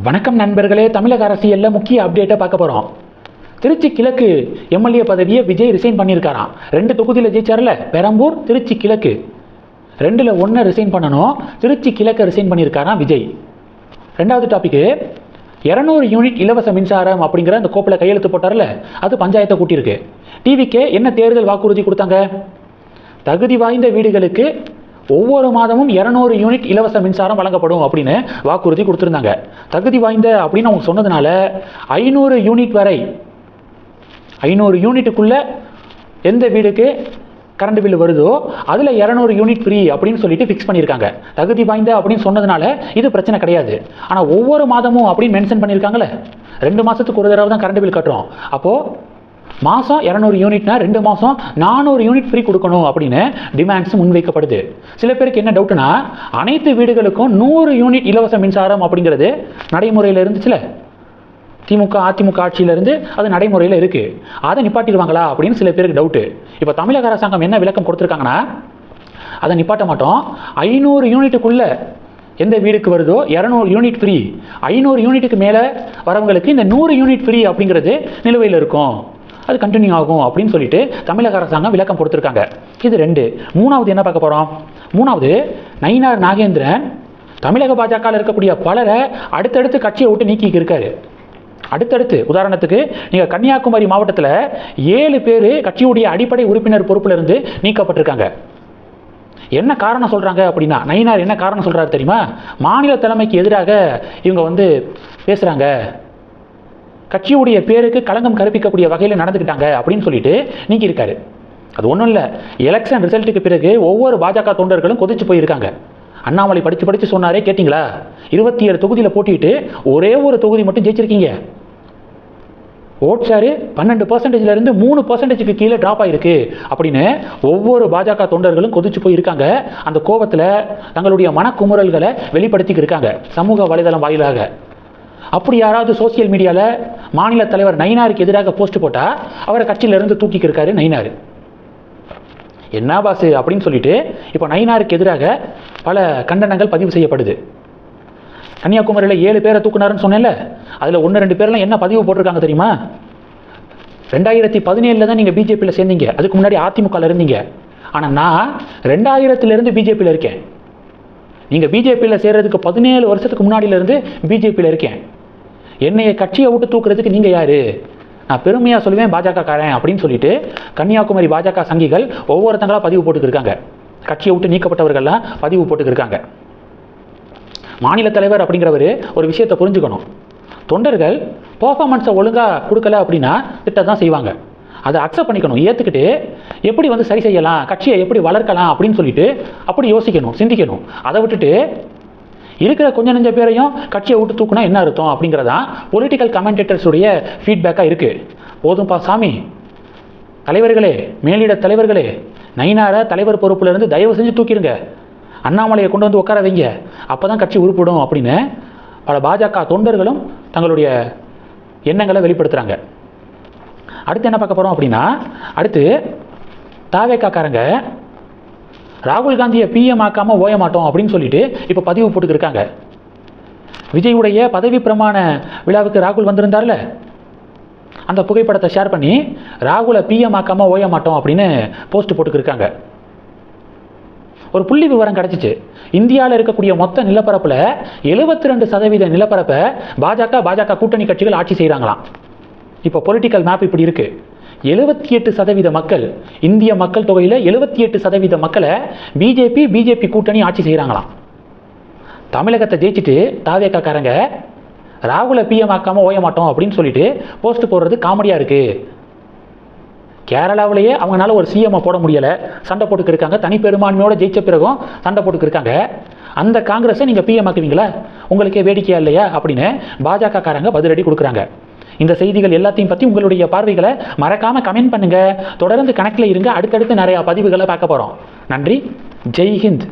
வணக்கம் நண்பர்களே, தமிழக அரசியலில் முக்கிய அப்டேட்டை பார்க்க போகிறோம். திருச்சி கிழக்கு எம்எல்ஏ பதவியை விஜய் ரிசைன் பண்ணியிருக்காராம். 2 தொகுதியில் ஜெயிச்சார்ல, பெரம்பூர், திருச்சி கிழக்கு, 2ல் 1 ரிசைன் பண்ணணும். திருச்சி கிழக்கு ரிசைன் பண்ணியிருக்காராம் விஜய். 2வது டாபிக், 200 யூனிட் இலவச மின்சாரம் அப்படிங்கிற அந்த கோப்பில் கையெழுத்து போட்டார்ல, அது பஞ்சாயத்தை கூட்டியிருக்கு. டிவிக்கே என்ன தேர்தல் வாக்குறுதி கொடுத்தாங்க? தகுதி வாய்ந்த வீடுகளுக்கு ஒவ்வொரு மாதமும் 200 யூனிட் இலவச மின்சாரம் வழங்கப்படும் அப்படின்னு வாக்குறுதி கொடுத்துருந்தாங்க. தகுதி வாய்ந்த அப்படின்னு அவங்க சொன்னதுனால 500 யூனிட் வரை, 500 யூனிட்டுக்குள்ள எந்த வீடுக்கு கரண்ட் பில் வருதோ அதில் 200 யூனிட் ஃப்ரீ அப்படின்னு சொல்லிட்டு ஃபிக்ஸ் பண்ணியிருக்காங்க. தகுதி வாய்ந்த அப்படின்னு சொன்னதுனால இது பிரச்சனை கிடையாது. ஆனால் ஒவ்வொரு மாதமும் அப்படின்னு மென்ஷன் பண்ணியிருக்காங்களே, 2 மாதத்துக்கு ஒரு தடவை தான் கரண்ட் பில் கட்டுறோம். அப்போது மாதம் 200 யூனிட்னா 2 மாதம் 400 யூனிட் ஃப்ரீ கொடுக்கணும் அப்படின்னு டிமாண்ட்ஸ் முன்வைக்கப்படுது. சில பேருக்கு என்ன டவுட்னா, அனைத்து வீடுகளுக்கும் 100 யூனிட் இலவச மின்சாரம் அப்படிங்கிறது நடைமுறையில் இருந்துச்சுல, திமுக அதிமுக ஆட்சியிலிருந்து அது நடைமுறையில் இருக்குது. அதை நிப்பாட்டிடுவாங்களா அப்படின்னு சில பேருக்கு டவுட்டு. இப்போ தமிழக அரசாங்கம் என்ன விளக்கம் கொடுத்துருக்காங்கன்னா, அதை நிப்பாட்ட மாட்டோம், 500 யூனிட்டுக்குள்ளே எந்த வீடுக்கு வருதோ 200 யூனிட் ஃப்ரீ, 500 யூனிட்டுக்கு மேலே வரவங்களுக்கு இந்த 100 யூனிட் ஃப்ரீ அப்படிங்கிறது நிலுவையில் இருக்கும், அது கண்டினியூ ஆகும் அப்படின்னு சொல்லிட்டு தமிழக அரசாங்கம் விளக்கம் கொடுத்துருக்காங்க. இது 2. 3வது என்ன பார்க்க போகிறோம்? 3வது, நயினார் நாகேந்திரன் தமிழக பாஜகவில் இருக்கக்கூடிய பலரை அடுத்தடுத்து கட்சியை விட்டு நீக்கி இருக்காரு. அடுத்தடுத்து உதாரணத்துக்கு நீங்கள் கன்னியாகுமரி மாவட்டத்தில் 7 பேர் கட்சியுடைய அடிப்படை உறுப்பினர் பொறுப்பில் இருந்து நீக்கப்பட்டிருக்காங்க. என்ன காரணம் சொல்கிறாங்க அப்படின்னா, நயினார் என்ன காரணம் சொல்கிறாரு தெரியுமா? மாநில தலைமைக்கு எதிராக இவங்க பேசுகிறாங்க, கட்சியுடைய பேருக்கு களங்கம் கற்பிக்கக்கூடிய வகையில் நடந்துக்கிட்டாங்க அப்படின்னு சொல்லிட்டு நீக்கி இருக்காரு. அது ஒன்றும் இல்லை, எலெக்ஷன் ரிசல்ட்டுக்கு பிறகு ஒவ்வொரு பாஜக தொண்டர்களும் கொதிச்சு போயிருக்காங்க. அண்ணாமலை படித்து சொன்னாரே, கேட்டிங்களா? 27 தொகுதியில் போட்டிட்டு ஒரே ஒரு தொகுதி மட்டும் ஜெயிச்சிருக்கீங்க. ஓட் ஷேரு 12%லேருந்து 3%க்கு கீழே ட்ராப் ஆகிருக்கு அப்படின்னு ஒவ்வொரு பாஜக தொண்டர்களும் கொதிச்சு போயிருக்காங்க. அந்த கோபத்தில் தங்களுடைய மனக்குமுறல்களை வெளிப்படுத்திக்கிருக்காங்க சமூக வலைதளம் வாயிலாக. அப்படி யாராவது சோசியல் மீடியாவில் மாநில தலைவர் நயினாருக்கு எதிராக போஸ்ட் போட்டால் அவரை கட்சியிலிருந்து தூக்கிக்கிருக்காரு நயினார். என்ன பாசு அப்படின்னு சொல்லிட்டு இப்போ நயினாருக்கு எதிராக பல கண்டனங்கள் பதிவு செய்யப்படுது. கன்னியாகுமரியில் 7 பேரை தூக்குனாருன்னு சொன்னேன்ல, அதில் 1-2 பேர்லாம் என்ன பதிவு போட்டிருக்காங்க தெரியுமா? 2017 தான் நீங்கள் பிஜேபியில் சேர்ந்தீங்க, அதுக்கு முன்னாடி அதிமுகவில் இருந்தீங்க. ஆனால் நான் 2000 பிஜேபியில் இருக்கேன். நீங்கள் பிஜேபியில் சேர்றதுக்கு 17 வருஷத்துக்கு முன்னாடியிலேருந்து பிஜேபியில் இருக்கேன். என்னைய கட்சியை விட்டு தூக்குறதுக்கு நீங்கள் யார்? நான் பெருமையாக சொல்லுவேன் பாஜக காரன் அப்படின்னு சொல்லிட்டு கன்னியாகுமரி பாஜக சங்கிகள் ஒவ்வொருத்தங்களாக பதிவு போட்டுக்கிருக்காங்க. கட்சியை விட்டு நீக்கப்பட்டவர்கள்லாம் பதிவு போட்டுக்கிருக்காங்க. மாநில தலைவர் அப்படிங்கிறவர் ஒரு விஷயத்தை புரிஞ்சுக்கணும். தொண்டர்கள் பர்ஃபார்மன்ஸை ஒழுங்காக கொடுக்கல அப்படின்னா திட்டம் தான் செய்வாங்க. அதை அக்செப்ட் பண்ணிக்கணும், ஏற்றுக்கிட்டு எப்படி சரி செய்யலாம், கட்சியை எப்படி வளர்க்கலாம் அப்படின்னு சொல்லிட்டு அப்படி யோசிக்கணும், சிந்திக்கணும். அதை விட்டுட்டு இருக்கிற கொஞ்சம் நெஞ்ச பேரையும் கட்சியை விட்டு தூக்குனா என்ன அர்த்தம் அப்படிங்கிறதான் பொலிட்டிக்கல் கமெண்டேட்டர்ஸுடைய ஃபீட்பேக்காக இருக்குது. போதும்பா சாமி, தலைவர்களே, மேலிட தலைவர்களே, நயினாரை தலைவர் பொறுப்பிலிருந்து தயவு செஞ்சு தூக்கிடுங்க, அண்ணாமலையை கொண்டு வந்து உட்கார வைங்க, அப்போ தான் கட்சி உருப்படும் அப்படின்னு பல பாஜக தொண்டர்களும் தங்களுடைய எண்ணங்களை வெளிப்படுத்துகிறாங்க. அடுத்து என்ன பார்க்க போகிறோம் அப்படின்னா, அடுத்து தாவேக்காரங்க ராகுல் காந்தியை பிஎம் ஆக்காமல் ஓய மாட்டோம் அப்படின்னு சொல்லிட்டு இப்போ பதிவு போட்டுக்கிருக்காங்க. விஜயுடைய பதவி பிரமாண விழாவுக்கு ராகுல் வந்திருந்தார்ல, அந்த புகைப்படத்தை ஷேர் பண்ணி ராகுலை பிஎம் ஆக்காமல் ஓய மாட்டோம் அப்படின்னு போஸ்ட் போட்டுக்கிருக்காங்க. ஒரு புள்ளி விவரம் கிடச்சிச்சு. இந்தியாவில் இருக்கக்கூடிய மொத்த நிலப்பரப்பில் 72% நிலப்பரப்பை பாஜக கூட்டணி கட்சிகள் ஆட்சி செய்கிறாங்களாம். இப்போ பொலிட்டிக்கல் மேப் இப்படி இருக்குது. 78% மக்கள், இந்திய மக்கள் தொகையில் 78% மக்களை பிஜேபி கூட்டணி ஆட்சி செய்கிறாங்களாம். தமிழகத்தை ஜெயிச்சுட்டு தாவேக்காரங்க ராகுலை பிஎம் ஆக்காமல் ஓய மாட்டோம் அப்படின்னு சொல்லிட்டு போஸ்ட் போடுறது காமெடியாக இருக்குது. கேரளாவிலேயே அவங்களால ஒரு சிஎம்ஐ போட முடியலை, சண்டை போட்டுக்கிருக்காங்க. தனி பெரும்பான்மையோடு ஜெயிச்ச பிறகும் சண்டை போட்டுக்கிருக்காங்க. அந்த காங்கிரஸை நீங்கள் பிஎம் ஆக்குவீங்களா? உங்களுக்கே வேடிக்கையா இல்லையா அப்படின்னு பாஜக காரங்க பதிலடி கொடுக்குறாங்க. இந்த செய்திகள் எல்லாத்தையும் பற்றி உங்களுடைய பார்வைகளை மறக்காமல் கமெண்ட் பண்ணுங்கள். தொடர்ந்து கணக்கில் இருங்க, அடுத்தடுத்து நிறையா பதிவுகளை பார்க்க போகிறோம். நன்றி, ஜெய் ஹிந்த்.